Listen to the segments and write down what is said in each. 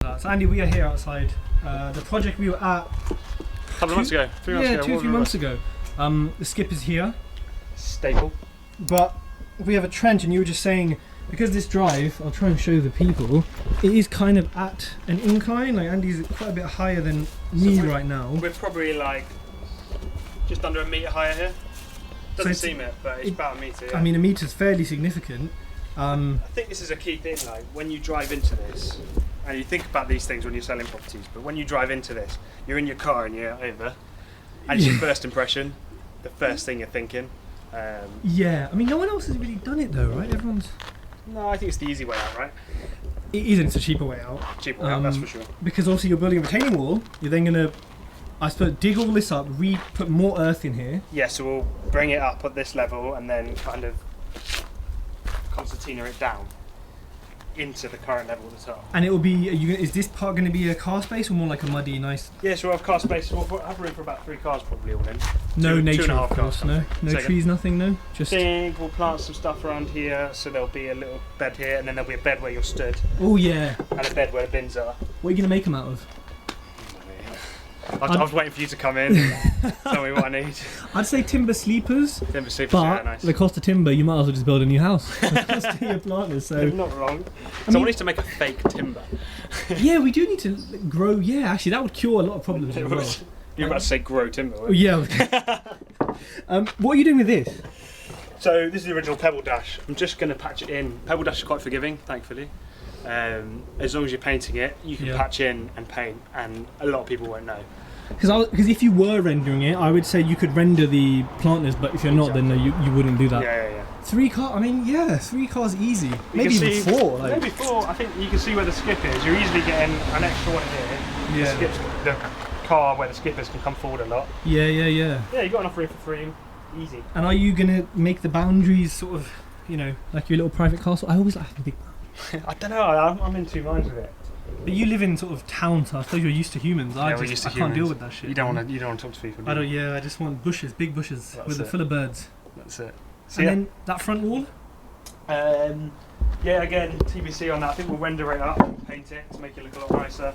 that. So Andy, we are here outside the project we were at A couple of months ago, 3 months ago. Yeah, 2 or 3 months ago. The skip is here. Staple. But we have a trench, and you were just saying, because this drive, I'll try and show the people, it is kind of at an incline. Like Andy's quite a bit higher than me right now. We're probably like just under a metre higher here. Doesn't seem it, but it's about a metre. Yeah. I mean, a metre's fairly significant. I think this is a key thing, like when you drive into this, and you think about these things when you're selling properties, but when you drive into this, you're in your car and you're over, and it's your first impression, the first thing you're thinking. Yeah, I mean, no one else has really done it though, right? Everyone's... No, I think it's the easy way out, right? It isn't, it's a cheaper way out. Cheaper way out, that's for sure. Because obviously you're building a retaining wall, you're then going to, I suppose, dig all this up, put more earth in here. Yeah, so we'll bring it up at this level and then kind of concertina it down into the current level at the top. And it will be, is this part going to be a car space or more like a muddy, nice... Yeah, so we'll have car space, we'll have room for about 3 cars probably all in. No nature, 2.5 of course, cars. No trees, nothing, no? Just... We'll plant some stuff around here, so there'll be a little bed here, and then there'll be a bed where you're stood. Oh yeah. And a bed where the bins are. What are you going to make them out of? I was waiting for you to come in and tell me what I need. I'd say timber sleepers. Timber sleepers, but yeah, nice. the cost of timber, you might as well just build a new house. The cost of your planters, so... You're not wrong. Someone needs to make a fake timber. Yeah, we do need to grow... Yeah, actually, that would cure a lot of problems as well. You're about to say grow timber, Oh, yeah. What are you doing with this? So, this is the original Pebble Dash. I'm just going to patch it in. Pebble Dash is quite forgiving, thankfully. As long as you're painting it, you can patch in and paint, and a lot of people won't know. Because if you were rendering it, I would say you could render the planters, but if you're not, then no, you wouldn't do that. Yeah. 3 cars, I mean, yeah, 3 cars easy. Maybe even 4. Like. Maybe 4, I think you can see where the skip is. You're easily getting an extra one here. Yeah. The car where the skippers can come forward a lot. Yeah. Yeah, you've got enough room for 3, easy. And are you going to make the boundaries sort of, like your little private castle? I always like having big boundaries. I don't know, I'm in 2 minds with it. But you live in sort of town, so I suppose you're used to humans. We're used to I humans. can't deal with that shit. You don't want to talk to people, do you? I don't. Yeah, I just want bushes, big bushes, full of birds. That's it. So and then that front wall. Yeah, again, TBC on that. I think we'll render it up and paint it to make it look a lot nicer.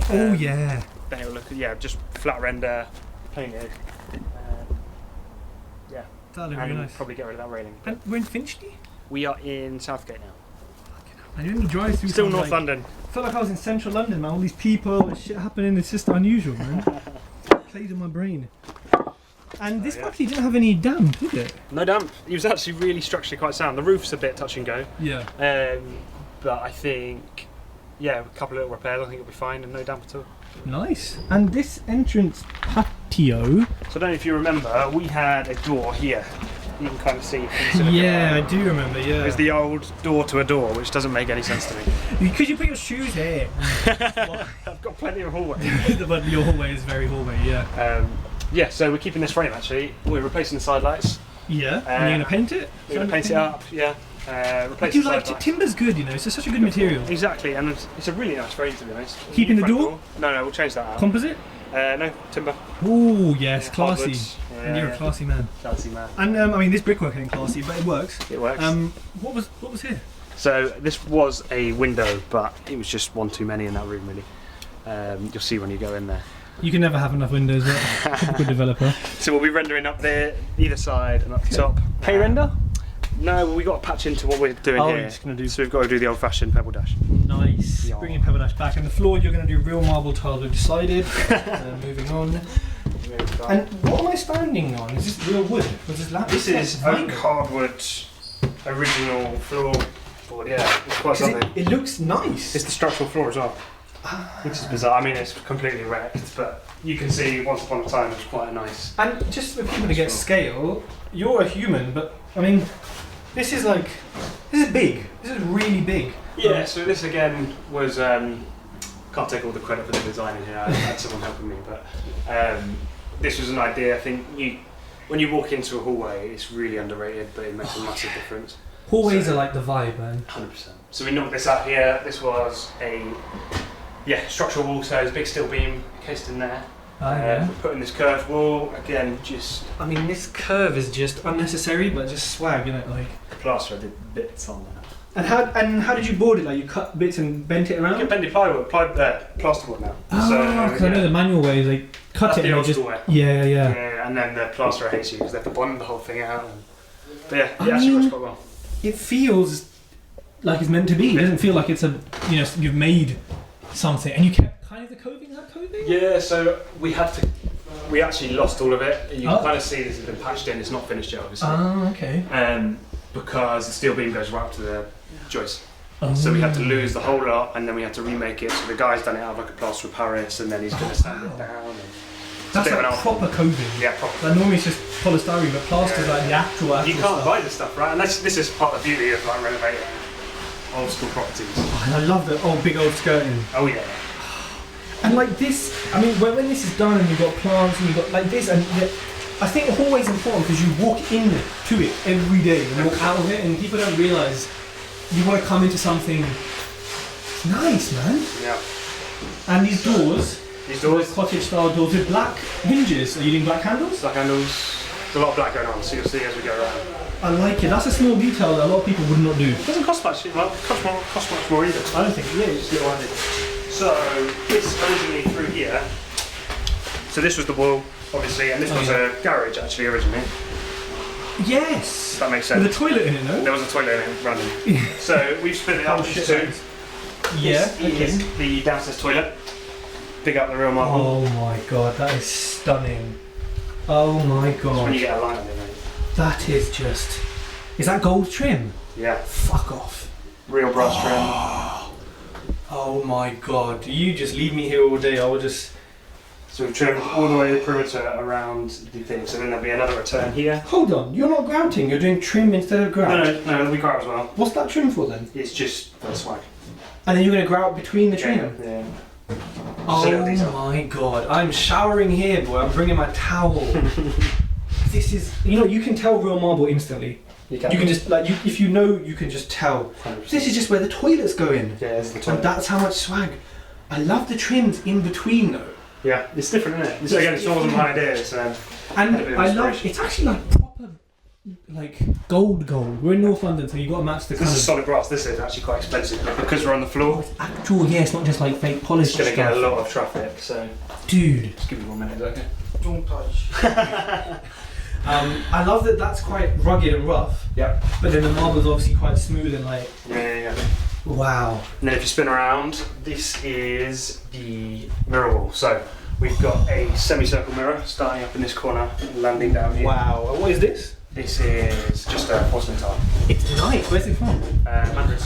Oh yeah. Then it'll look, just flat render, painted. Yeah. That'll look really nice. Probably get rid of that railing. And we're in Finchley. We are in Southgate now. And you only drive through. Still North London. I felt like I was in central London, man. All these people and shit happening. It's just unusual, man. Played in my brain. And this property didn't have any damp, did it? No damp. It was actually really structurally quite sound. The roof's a bit touch and go. Yeah. But I think, a couple of little repairs, I think it'll be fine, and no damp at all. Nice. And this entrance patio. So I don't know if you remember, we had a door here. You can kind of see. Yeah, I do remember. Yeah. It's the old door to a door, which doesn't make any sense to me. Because you put your shoes here. I've got plenty of hallway. But your hallway is very hallway. Yeah. So we're keeping this frame actually. We're replacing the side lights. Yeah. And you're gonna paint it? We're gonna paint it up. Yeah. I do like timber's good, It's such a good material. Exactly, and it's a really nice frame to be honest. Keeping the door? No, we'll change that out. Composite? No, timber. Oh yes, classy. And you're a classy man. Classy man. And I mean, this brickwork ain't classy, but it works. It works. What was here? So this was a window, but it was just one too many in that room, really. You'll see when you go in there. You can never have enough windows, right? Typical developer. So we'll be rendering up there, either side and up the top. Pay render? No, well, we got to patch into what we're doing here. You're just gonna do... So we've got to do the old-fashioned Pebble Dash. Nice. Yeah. Bringing Pebble Dash back. And the floor, you're going to do real marble tiles. We've decided. Moving on. And what am I standing on? Is this real wood? This is oak hardwood original floorboard. Yeah, it's quite something. It looks nice. It's the structural floor as well, which is bizarre. I mean, it's completely wrecked, but you can see once upon a time it was quite nice. And just for people to get scale, you're a human, but I mean, this is big. This is really big. Yeah. So this again was can't take all the credit for the design in here. I had someone helping me, but this was an idea. I think when you walk into a hallway, it's really underrated, but it makes a massive difference. Hallways are like the vibe, man. 100%. So we knocked this up here. This was a structural wall, so it's a big steel beam encased in there. We're putting this curved wall again. I mean, this curve is just unnecessary, but just swag, Like the plaster did bits on that. And how did you board it? Like you cut bits and bent it You around? can bend your plywood, plasterboard now. Oh, because I know the manual way is like cut That's it the and old just school way. yeah. Yeah, and then the plasterer hates you because they have to bond the whole thing out. But yeah, I it actually mean, works quite well. It feels like it's meant to be. It doesn't feel like it's you've made something and you kept kind of the coving. Is that coving? Yeah, so we actually lost all of it. You Oh. can kind of see this has been patched in. It's not finished yet, obviously. Oh, okay. Because the steel beam goes right up to the joist. Oh. So we had to lose the whole lot, and then we had to remake it. So the guy's done it out of like a plaster of Paris, and then he's going to sand it down. And That's a bit of like an proper coving. yeah, proper. Like normally it's just polystyrene, but plaster's like the actual You can't stuff. buy this stuff, right? And this is part of the beauty of like renovating old school properties. Oh, and I love the big old skirting. Oh yeah. And like this, I mean, when this is done and you've got plants and you've got like this, and I think the hallway's important because you walk into it every day and walk out of it, and people don't realise you want to come into something nice, man. Yeah. And these doors, cottage style doors with black hinges. Are you doing black handles? Black handles. There's a lot of black going on, so you'll see as we go around. I like it. That's a small detail that a lot of people would not do. It doesn't cost much. Well, it cost much more either. I don't think it is. Just little handed. So this originally through here. So this was the wall, obviously, and this was a garage actually originally. Yes. That makes sense. With a toilet in it, no? There was a toilet in it running. So we've split it up into two. Yeah. This is the downstairs toilet. Dig up the real marble. Oh my god, that is stunning. Oh my That's when god. you get a line on it, mate. That is just. Is that gold trim? Yeah. Fuck off. Real brass trim. Oh my god. You just leave me here all day. I will just. So we've trimmed all the way the perimeter around the thing. So then there'll be another return here. Hold on, you're not grouting, you're doing trim instead of grout. No, there'll be grout as well. What's that trim for then? It's just for the swag. And then you're going to grout between the trim? Yeah. Oh my god, I'm showering here, boy. I'm bringing my towel. This is, you can tell real marble instantly. You can just, if you know, you can just tell. 100%. This is just where the toilets go in. Yeah, this is the And toilet. that's how much swag. I love the trims in between though. Yeah, it's different, isn't it? Again, it's not one of my ideas. And Had a bit of I love, inspiration. it's actually like proper, like gold. We're in North London, so you've got to match the This kind is of solid brass. This is actually quite expensive, but because we're on the floor, actual, yeah, it's not just like fake polished it's going to stuff. get a lot of traffic. So Dude. just give me 1 minute, okay? Don't touch. I love that that's quite rugged and rough, Yeah. but then the marble's obviously quite smooth and like, Yeah. wow. And then if you spin around, this is the mirror wall. So we've got a semicircle mirror starting up in this corner and landing down here. Wow. And what is this? This is just a porcelain tile. It's nice. Where's it from? Mandarin.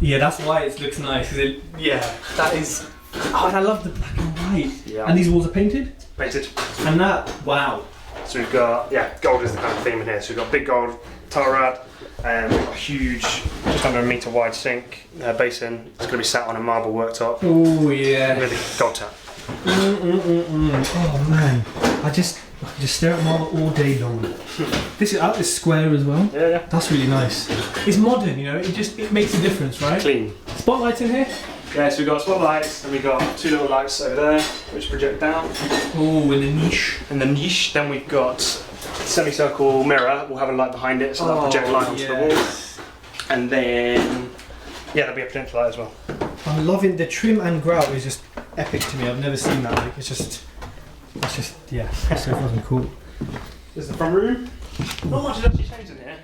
Yeah, that's why it looks nice. That is. Oh, and I love the black and white. Yeah. And these walls are painted? Painted. And that, wow. So we've got, gold is the kind of theme in here. So we've got big gold tile rad, and we've got a huge, just under a metre wide sink basin. It's going to be sat on a marble worktop Oh, yeah. with a gold tap. Oh, man. I just stare at marble all day long. This is out this square as well. Yeah. That's really nice. It's modern, it makes a difference, right? Clean. Spotlights in here? Yeah, so we've got spotlights, and we've got 2 little lights over there, which project down. Oh, in the niche. In the niche, then we've got semicircle mirror. We'll have a light behind it, so that'll project light onto the wall. And then, there'll be a potential light as well. I'm loving the trim and grout is just epic to me. I've never seen that. Like, it's just it's so fucking cool. This is the front room. Not much has actually changed in here.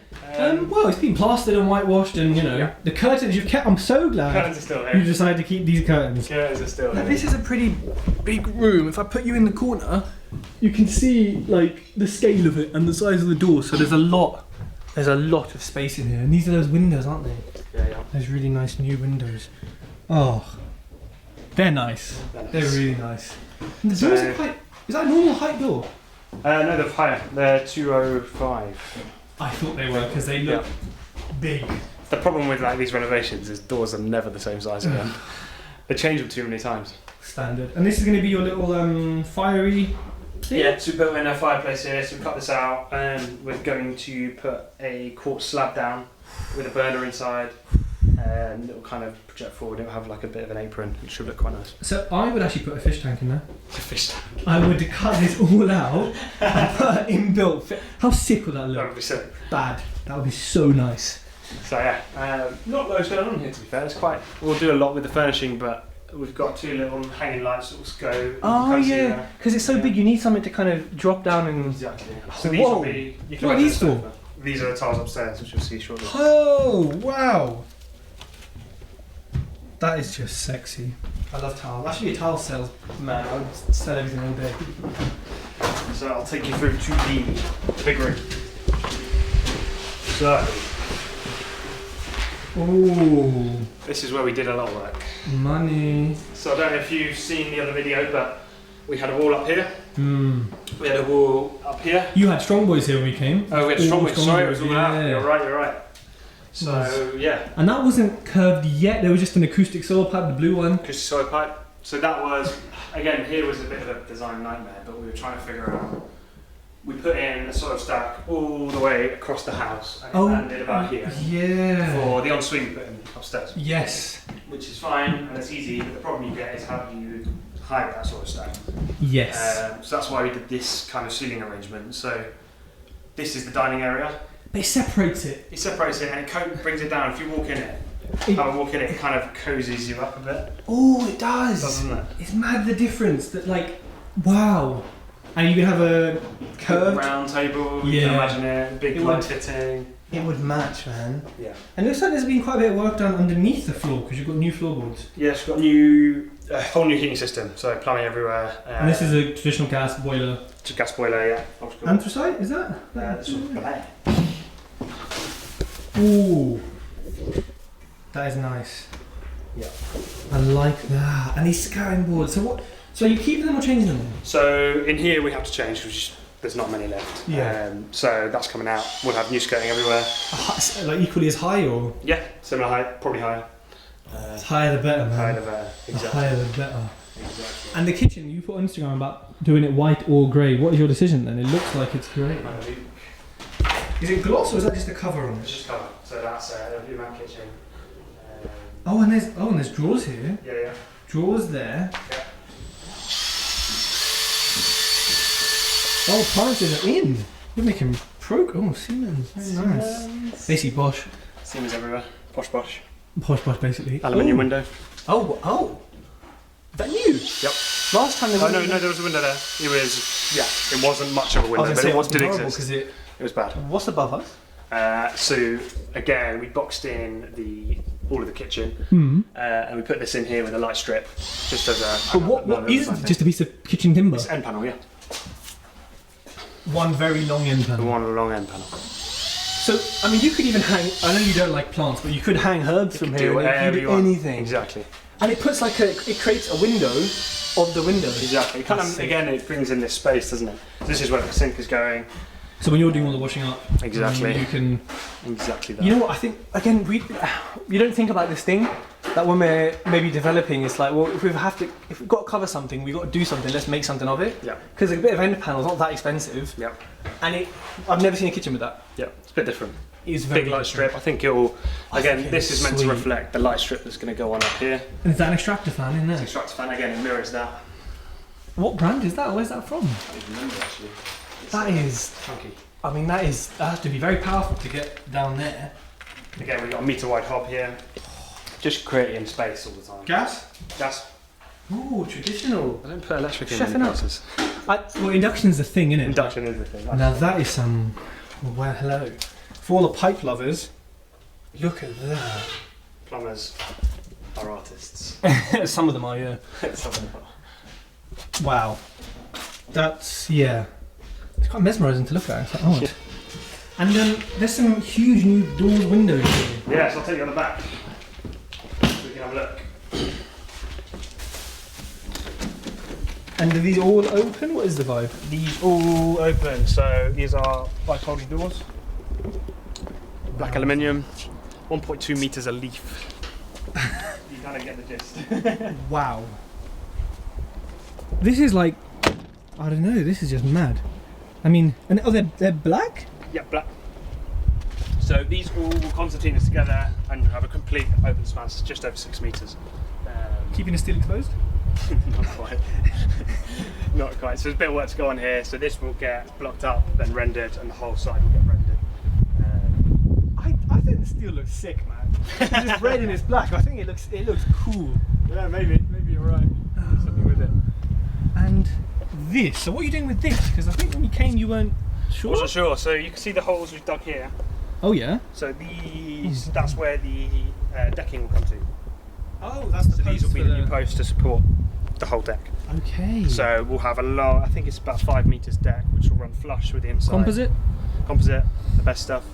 Well, it's been plastered and whitewashed, and the curtains you've kept. I'm so glad Curtains are still here. you decided to keep these curtains. Curtains are still Now, here. this is a pretty big room. If I put you in the corner, you can see like the scale of it and the size of the door. So there's a lot of space in here. And these are those windows, aren't they? Yeah. Those really nice new windows. Oh, they're nice. They're really nice. And the doors are quite. Is that a normal height door? No, they're higher. They're 205. I thought they were because they look big. The problem with these renovations is doors are never the same size again. They change them too many times. Standard. And this is going to be your little fiery thing? Yeah, so we built in a fireplace here, so we cut this out, and we're going to put a quartz slab down with a burner inside, and it'll kind of project forward. It'll have like a bit of an apron. It should look quite nice. So I would actually put a fish tank in there. A fish tank. I would cut this all out and put an inbuilt How sick would that That look? would be sick. Bad. That would be so nice. So yeah, not loads going on here to be fair. It's quite. We'll do a lot with the furnishing, but we've got 2 little hanging lights that will go. Oh yeah, because it's so big, you need something to kind of drop down and. Exactly. So these will be. You can what are these for? These are the tiles upstairs, which you'll see shortly. Oh wow, that is just sexy. I love tiles. I should be a tile salesman. I would sell everything all day. So I'll take you through to the big room. So. Ooh. This is where we did a lot of work. Money. So I don't know if you've seen the other video, but we had a wall up here. Hmm. We had a wall up here. You had strong boys here when we came. Oh, we had strong boys. Sorry, it was all yeah. that. You're right. So yeah. And that wasn't curved yet. There was just an acoustic soil pipe, the blue one. Acoustic soil pipe. So that was, again, here was a bit of a design nightmare, but we were trying to figure out. We put in a soil stack all the way across the house, and it landed about here. Yeah. For the ensuite we put in upstairs. Yes. Which is fine and it's easy, but the problem you get is how do you hide that sort of stack? Yes. So that's why we did this kind of ceiling arrangement. So this is the dining area. But it separates it. It separates it and it brings it down. If you walk in it, it kind of cozies you up a bit. Oh, it does. Doesn't it? It's mad the difference. That like, wow. And you can have a curved round table. Yeah. You can imagine it. Big light fitting. It would match, man. Yeah. And it looks like there's been quite a bit of work done underneath the floor because you've got new floorboards. Yeah, it's got a whole new heating system. So plumbing everywhere. And this is a traditional gas boiler. It's a gas boiler, yeah. Anthracite, is that? This one's black. Ooh, that is nice. Yeah. I like that. And these scouting boards. So what? So are you keeping them or changing them? So in here we have to change because there's not many left. Yeah. So that's coming out. We'll have new skirting everywhere. Like equally as high or? Yeah, similar height, probably higher. Higher the better, man. Higher the better. Exactly. The higher the better. Exactly. And the kitchen, you put on Instagram about doing it white or grey. What is your decision then? It looks like it's grey. Is it gloss or is that just a cover on It's it? just cover. So that's a blue mat kitchen. Oh, and there's drawers here. Yeah. Drawers there. Yeah. Oh, appliances are in. You're making Siemens. Very nice. Basically Bosch. Siemens everywhere. Posh. Posh, basically. Aluminium window. Oh. Is that new? Yep. Last time there was. No, there was a window there. It was, it wasn't much of a window, but it did exist. It was bad. What's above us? So again, we boxed in all of the kitchen, and we put this in here with a light strip, just as a. But what is it? Just a piece of kitchen timber? It's end panel, yeah. One very long end panel. One long end panel. So, I mean, you could even hang. I know you don't like plants, but you could hang herbs from here. You could do anything. Exactly. And it puts it creates a window of the window. Exactly. It brings in this space, doesn't it? This is where the sink is going. So when you're doing all the washing up, exactly, you can. Exactly that. You know what? I think again, you don't think about this thing that when we're maybe developing, it's like, well, if we've got to cover something, we've got to do something. Let's make something of it. Yeah. Because a bit of end panel is not that expensive. Yeah. And I've never seen a kitchen with that. Yeah. It's a bit different. It's very big light different. strip. I think this is meant to reflect the light strip that's going to go on up here. And is that an extractor fan in there? It's an extractor fan again. It mirrors that. What brand is that? Where's that from? I don't even remember actually. That is chunky. I mean, that has to be very powerful to get down there. Again, we've got a metre wide hob here. Just creating space all the time. Gas? Gas. Ooh, traditional. I don't put electric in Chefing many up. places. Well, induction's the thing, isn't it? Induction is the thing. Now that is some. Well, hello. For all the pipe lovers, look at that. Plumbers are artists. Some of them are, yeah. Some of them are. Wow. That's, yeah. It's quite mesmerising to look at. It's like, oh. And there's some huge new doors, windows here. Yeah, so I'll take you on the back. So we can have a look. And are these all open? What is the vibe? These all open, so these are light holding doors. Black aluminium, 1.2 metres a leaf. You kind of get the gist. Wow. This is like, I don't know, this is just mad. I mean, and they're black? Yeah, black. So these all will concertinas together and have a complete open span, so just over 6 metres. Keeping the steel exposed? Not quite. Not quite. So there's a bit of work to go on here. So this will get blocked up, then rendered, and the whole side will get rendered. I think This steel looks sick, man. It's red and it's black. I think it looks cool. Yeah, maybe you're right. Something with it. And this. So what are you doing with this? Because I think when you came, you weren't sure. Wasn't sure. So you can see the holes we've dug here. Oh yeah. So that's where the decking will come to. Oh, that's the So these will be the new posts to support the whole deck. Okay. So we'll have a long, I think it's about 5 meters deck, which will run flush with the inside. Composite, the best stuff.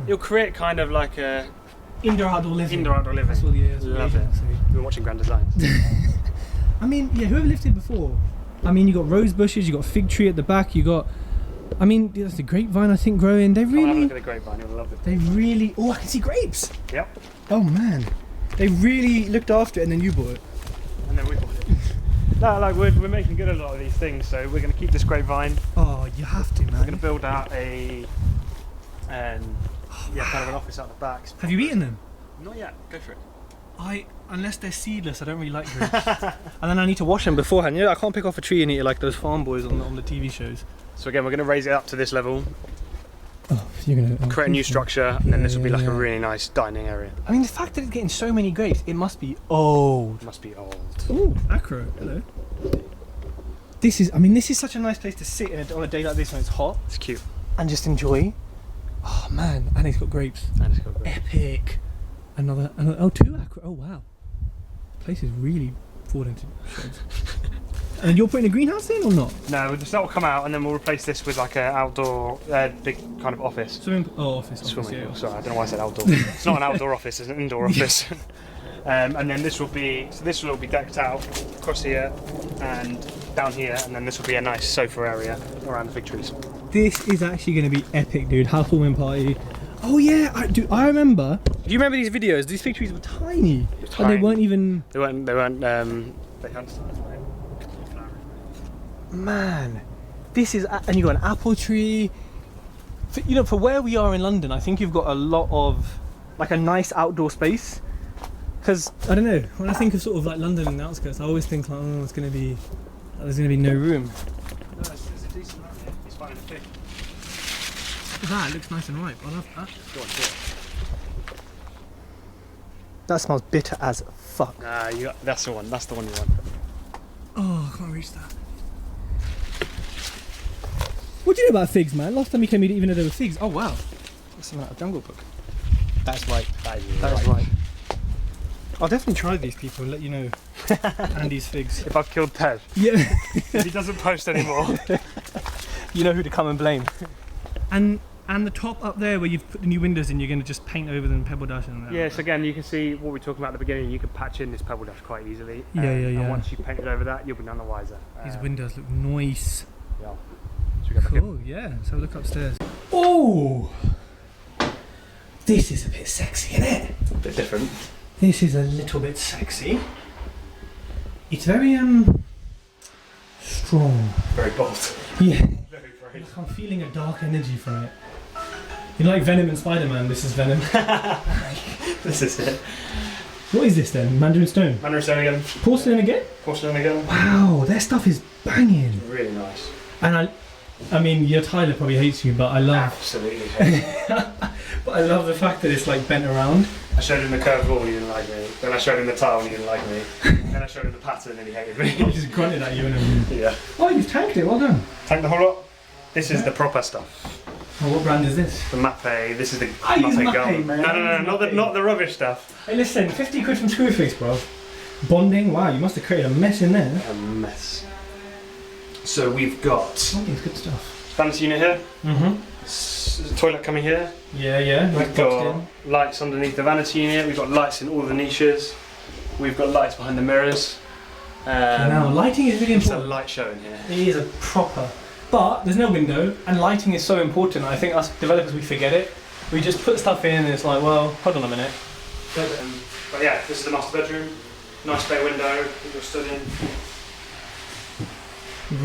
It'll create kind of like a indoor-outdoor living. Indoor-outdoor living. That's what the Love it. We've been watching Grand Designs. I mean, yeah, whoever lived here before. I mean, you got rose bushes, you got fig tree at the back, you got. I mean, there's the grapevine I think growing. They really. Have a look at the grapevine. You'll love it. They really. Oh, I can see grapes. Yep. Oh man, they really looked after it, and then you bought it. And then we bought it. No, like we're making good at a lot of these things, so we're going to keep this grapevine. Oh, you have to, man. We're going to build out a, kind of an office out the back. Have you eaten them? Not yet. Go for it. Unless they're seedless, I don't really like grapes. And then I need to wash them beforehand. You know, I can't pick off a tree and eat it like those farm boys on the TV shows. So again, we're going to raise it up to this level. Oh, you're going to create a new structure, and then this will be like a really nice dining area. I mean, the fact that it's getting so many grapes, it must be old. It must be old. Ooh, acro. Hello. This is such a nice place to sit on a day like this when it's hot. It's cute. And just enjoy. Oh man, and it's got grapes. Epic. Another two acro. Oh wow. The place is really falling to shreds. And you're putting a greenhouse in or not? No, that will come out, and then we'll replace this with like an outdoor, big kind of office. Office. Swimming pool. Yeah. Sorry, I don't know why I said outdoor. It's not an outdoor office; it's an indoor office. And then this will be all be decked out across here and down here, and then this will be a nice sofa area around the fig trees. This is actually going to be epic, dude. Housewarming party. Oh yeah, I remember. Do you remember these videos? These fig trees were tiny. And they weren't even. They weren't. They hadn't started. Man, this is, and you got an apple tree. For where we are in London, I think you've got a lot of, like, a nice outdoor space. Because I don't know, when I think of sort of like London and the outskirts, I always think like, oh, there's gonna be no room. No, there's a decent amount here. He's finding a fig. That looks nice and ripe. I love that. Go on, do it. That smells bitter as fuck. That's the one. That's the one you want. Oh, I can't reach that. What do you know about figs, man? Last time you came, you didn't even know there were figs. Oh wow, that's from a Jungle Book. That's right. That is right. I'll definitely try these people and let you know. Andy's figs. If I've killed Ted. Yeah. If he doesn't post anymore. You know who to come and blame. And the top up there where you've put the new windows in, you're going to just paint over them pebble dash and that. Yes, again, you can see what we were talking about at the beginning. You can patch in this pebble dash quite easily. Yeah. And once you paint it over that, you'll be none the wiser. These windows look nice. Yeah. Cool, yeah. Let's have a look upstairs. Oh! This is a bit sexy, isn't it? A bit different. This is a little bit sexy. It's very, strong. Very bold. Yeah. Very brave. I'm feeling a dark energy from it. You know, like Venom and Spider-Man, this is Venom. This is it. What is this then? Mandarin stone? Mandarin stone again. Porcelain again? Porcelain again. Wow, their stuff is banging. Really nice. And I mean, your Tyler probably hates you, but I love. Absolutely. But I love the fact that it's like bent around. I showed him the curved wall and he didn't like me. Then I showed him the tile and he didn't like me. Then I showed him the pattern and he hated me. He just grunted at you and everything. Yeah. Oh, you've tanked it. Well done. Tank the whole lot. This is the proper stuff. Oh, what brand is this? The Mappe. This is the I use Mappe Mappe, Gold. man. No, not the rubbish stuff. Hey, listen, 50 quid from Screwface, bro. Bonding. Wow, you must have created a mess in there. A mess. So we've got Oh, it's good stuff. vanity unit here. Mm-hmm. Toilet coming here. Yeah. We've got lights underneath the vanity unit. We've got lights in all the niches. We've got lights behind the mirrors. Now, lighting is really It's a important. light show in here. It is a proper. But there's no window, and lighting is so important. I think us developers, we forget it. We just put stuff in, and it's like, well, hold on a minute. But yeah, this is the master bedroom. Nice bay window that you're stood in.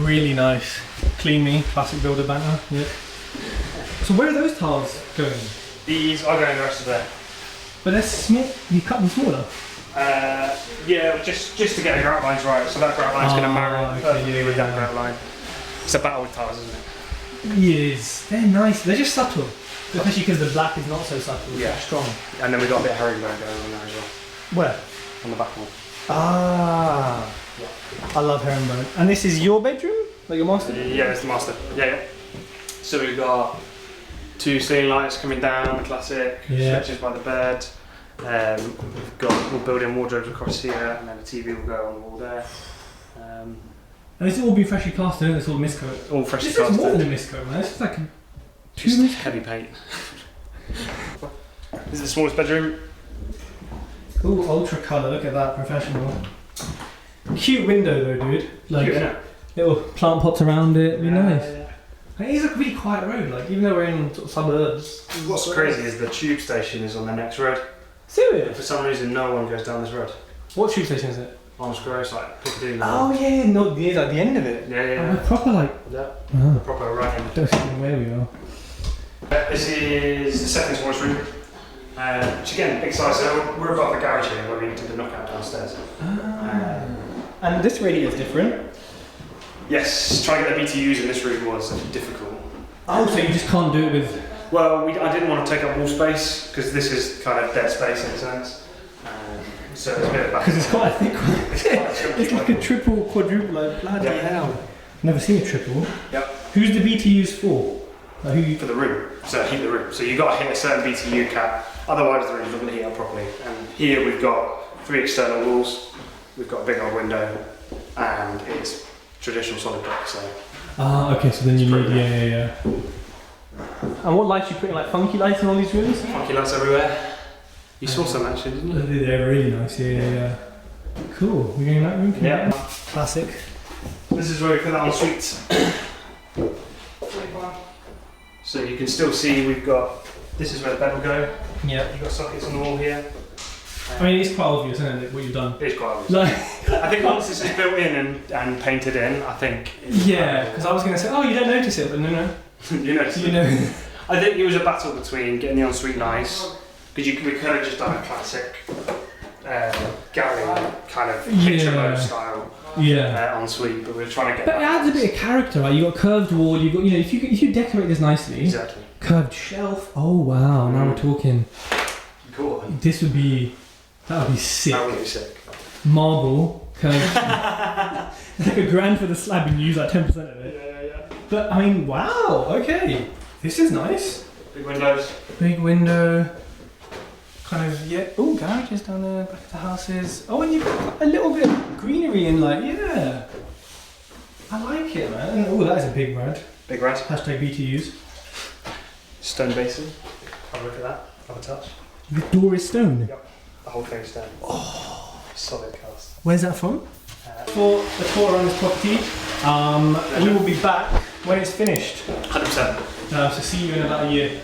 Really nice. Clean me, classic builder banter. Yeah. So where are those tiles going? These are going the rest of there. But they're small. You cut them smaller. Yeah, just to get the grout lines right. So that grout line's going to marry perfectly with that grout line. It's a battle with tiles, isn't it? Yes, they're nice. They're just subtle, especially because the black is not so subtle. It's Yeah. quite strong. And then we got a bit of herringbone going on there as well, Where? on the back wall. Ah, Yeah. I love herringbone. And this is your bedroom, like your master? Yeah, it's the master. Yeah. So we've got 2 ceiling lights coming down, the classic, Yeah. switches by the bed. We'll build in wardrobes across here, and then the TV will go on the wall there. And it's all been freshly plastered, isn't it? It's all mist coat. All freshly This is more plastered. than a mist coat, man. This is like a Just two mist heavy paint. This is the smallest bedroom. Cool, ultra colour. Look at that, professional. Cute window though, dude. Like Cute, innit? little plant pots around it. It'd be nice. Yeah. And it is a really quiet road. Like even though we're in sort of suburbs. What's crazy is the tube station is on the next road. Serious? For some reason, no one goes down this road. What tube station is it? Arms Gross, like Piccadilly. Oh yeah, no, yeah, like the end of it. Yeah, Oh, yeah. we're proper like. Yeah. Oh, The proper right end. don't know where we are. This is the second smallest room. Which again, big size. So we're above the garage here where we did the knockout downstairs. And this radiator is different. Yes, trying to get the BTUs in this room was difficult. Oh, so you just can't do it with. Well, I didn't want to take up wall space because this is kind of dead space in a sense. So it's a bit of back. Because it's quite a thick one. It's quite chunky It's like a triple, quadruple, like bloody Yeah. hell. Never seen a triple. Yep. Who's the BTUs for? Like who you... For the room, so heat the room. So you've got to hit a certain BTU cap, otherwise the room's not going to heat up properly. And here we've got 3 external walls, we've got a big old window, and it's traditional solid brick. So Ah, okay, so then you It's need, pretty yeah. And what lights you putting, like funky lights in all these rooms? funky lights everywhere. You saw some actually, didn't you? They're really nice, yeah. Cool, we're going in that room? Can you- Yeah. Classic. This is where we put that en suite. So you can still see we've got. This is where the bed will go. Yeah. You've got sockets on the wall here. I mean, it's quite obvious, isn't it, what you've done? It's quite obvious. Like, I think once this is built in and painted in, I think. yeah, because I was going to say, oh, you don't notice it, but no. you know. You know. I think it was a battle between getting the ensuite nice, because we could have just done a classic gallery kind of picture Yeah. mode style Yeah. ensuite, but we were trying to get. But it that adds a bit of character, right? You've got curved wall, you've got, you know, if you decorate this nicely, Exactly. curved shelf, oh wow, now we're talking. Cool. This would be, that would be sick. That would be sick. Marble, curved. It's like $1,000 for the slab and you use like 10% of it. Yeah. But I mean, wow, okay. This is nice. Big windows. Big window. Kind of, yeah. Oh, garages down there, back of the houses. Oh, and you've got a little bit of greenery in, like, yeah. I like it, man. Oh, that is a big rad. Big red. Hashtag BTUs. Stone basin. Have a look at that. Have a touch. The door is stone. Yep. The whole thing's stone. Oh. Solid cast. Where's that from? For a tour around this property, we will be back when it's finished. 100%. So see you in about a year.